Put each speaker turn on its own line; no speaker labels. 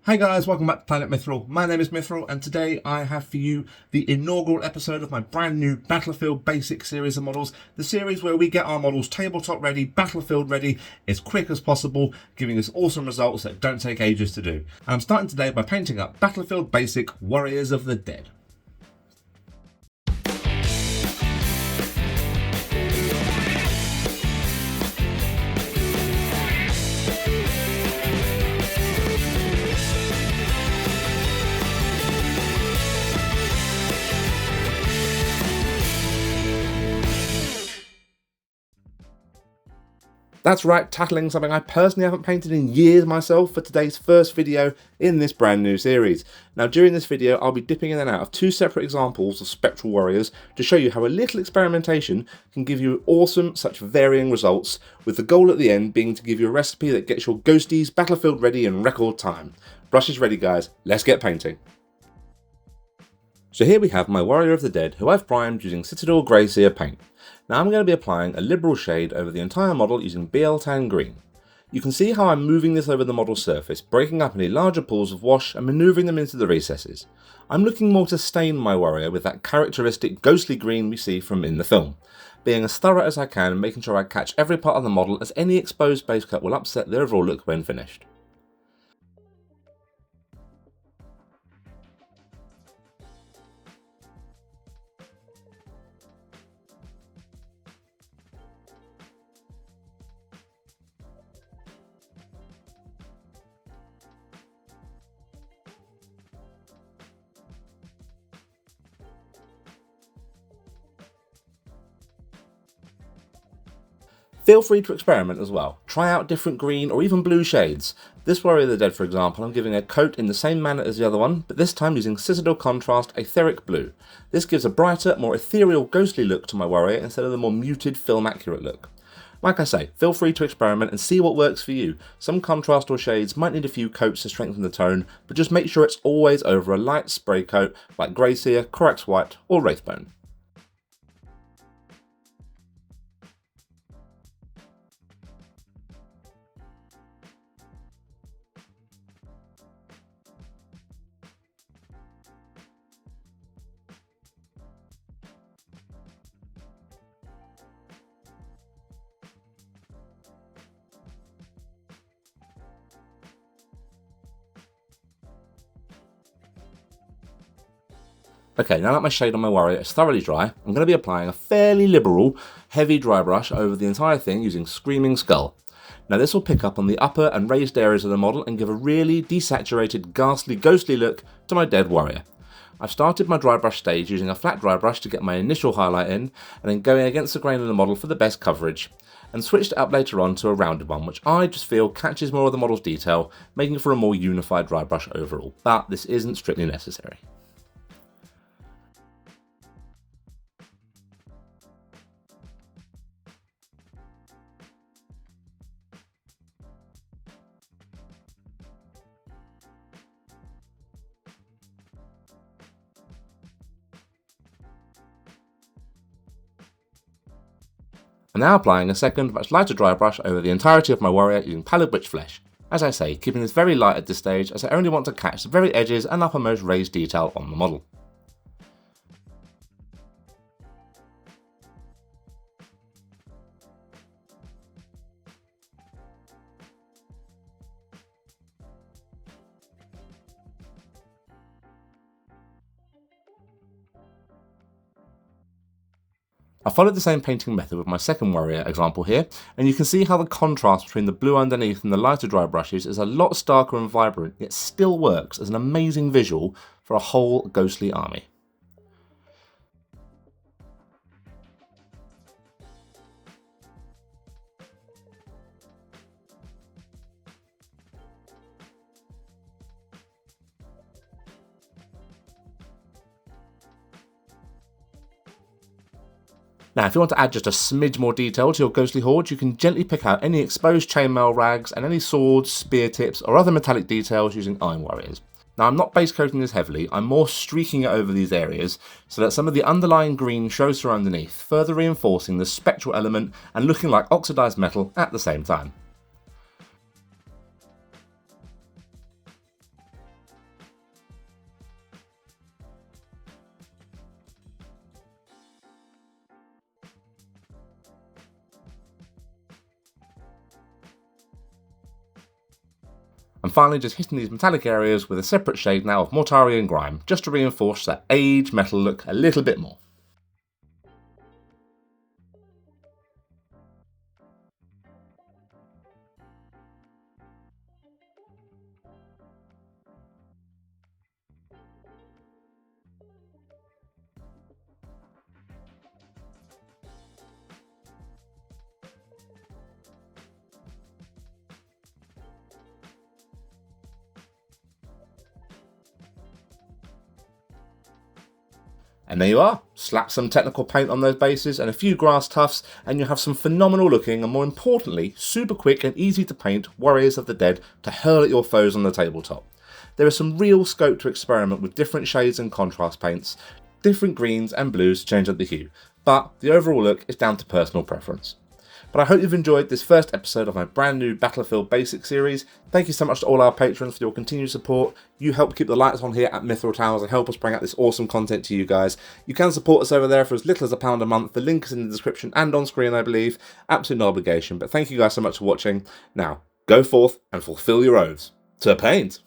Hi guys, welcome back to Planet Mithril. My name is Mithril and today I have for you the inaugural episode of my brand new Battlefield Basic series of models. The series where we get our models tabletop ready, battlefield ready, as quick as possible, giving us awesome results that don't take ages to do. And I'm starting today by painting up Battlefield Basic Warriors of the Dead. That's right, tackling something I personally haven't painted in years myself for today's first video in this brand new series. Now during this video I'll be dipping in and out of two separate examples of spectral warriors to show you how a little experimentation can give you awesome, such varying results, with the goal at the end being to give you a recipe that gets your ghosties battlefield ready in record time. Brushes ready guys, let's get painting. So here we have my Warrior of the Dead, who I've primed using Citadel Grey Seer paint. Now I'm going to be applying a liberal shade over the entire model using BL Tan Green. You can see how I'm moving this over the model surface, breaking up any larger pools of wash and manoeuvring them into the recesses. I'm looking more to stain my warrior with that characteristic ghostly green we see from in the film, being as thorough as I can and making sure I catch every part of the model, as any exposed base coat will upset the overall look when finished. Feel free to experiment as well. Try out different green or even blue shades. This Warrior of the Dead, for example, I'm giving a coat in the same manner as the other one, but this time using Citadel Contrast Etheric Blue. This gives a brighter, more ethereal, ghostly look to my warrior instead of the more muted, film-accurate look. Like I say, feel free to experiment and see what works for you. Some contrast or shades might need a few coats to strengthen the tone, but just make sure it's always over a light spray coat like Grey Seer, Corax White or Wraithbone. Okay, now that my shade on my warrior is thoroughly dry, I'm going to be applying a fairly liberal, heavy dry brush over the entire thing using Screaming Skull. Now this will pick up on the upper and raised areas of the model and give a really desaturated, ghastly, ghostly look to my dead warrior. I've started my dry brush stage using a flat dry brush to get my initial highlight in, and then going against the grain of the model for the best coverage, and switched it up later on to a rounded one, which I just feel catches more of the model's detail, making for a more unified dry brush overall, but this isn't strictly necessary. I'm now applying a second, much lighter dry brush over the entirety of my warrior using Pallid Witch Flesh. As I say, keeping this very light at this stage, as I only want to catch the very edges and uppermost raised detail on the model. I followed the same painting method with my second warrior example here, and you can see how the contrast between the blue underneath and the lighter dry brushes is a lot starker and vibrant, yet still works as an amazing visual for a whole ghostly army. Now, if you want to add just a smidge more detail to your ghostly horde, you can gently pick out any exposed chainmail rags and any swords, spear tips, or other metallic details using Iron Warriors. Now, I'm not base coating this heavily, I'm more streaking it over these areas so that some of the underlying green shows through underneath, further reinforcing the spectral element and looking like oxidized metal at the same time. And finally just hitting these metallic areas with a separate shade now of Mortari and Grime, just to reinforce that aged metal look a little bit more. And there you are, slap some technical paint on those bases and a few grass tufts and you have some phenomenal looking and more importantly, super quick and easy to paint Warriors of the Dead to hurl at your foes on the tabletop. There is some real scope to experiment with different shades and contrast paints, different greens and blues to change up the hue, but the overall look is down to personal preference. But I hope you've enjoyed this first episode of my brand new Battlefield Basics series. Thank you so much to all our patrons for your continued support. You help keep the lights on here at Mithril Towers and help us bring out this awesome content to you guys. You can support us over there for as little as £1 a month. The link is in the description and on screen, I believe. Absolute no obligation, but thank you guys so much for watching. Now, go forth and fulfill your oaths to paint.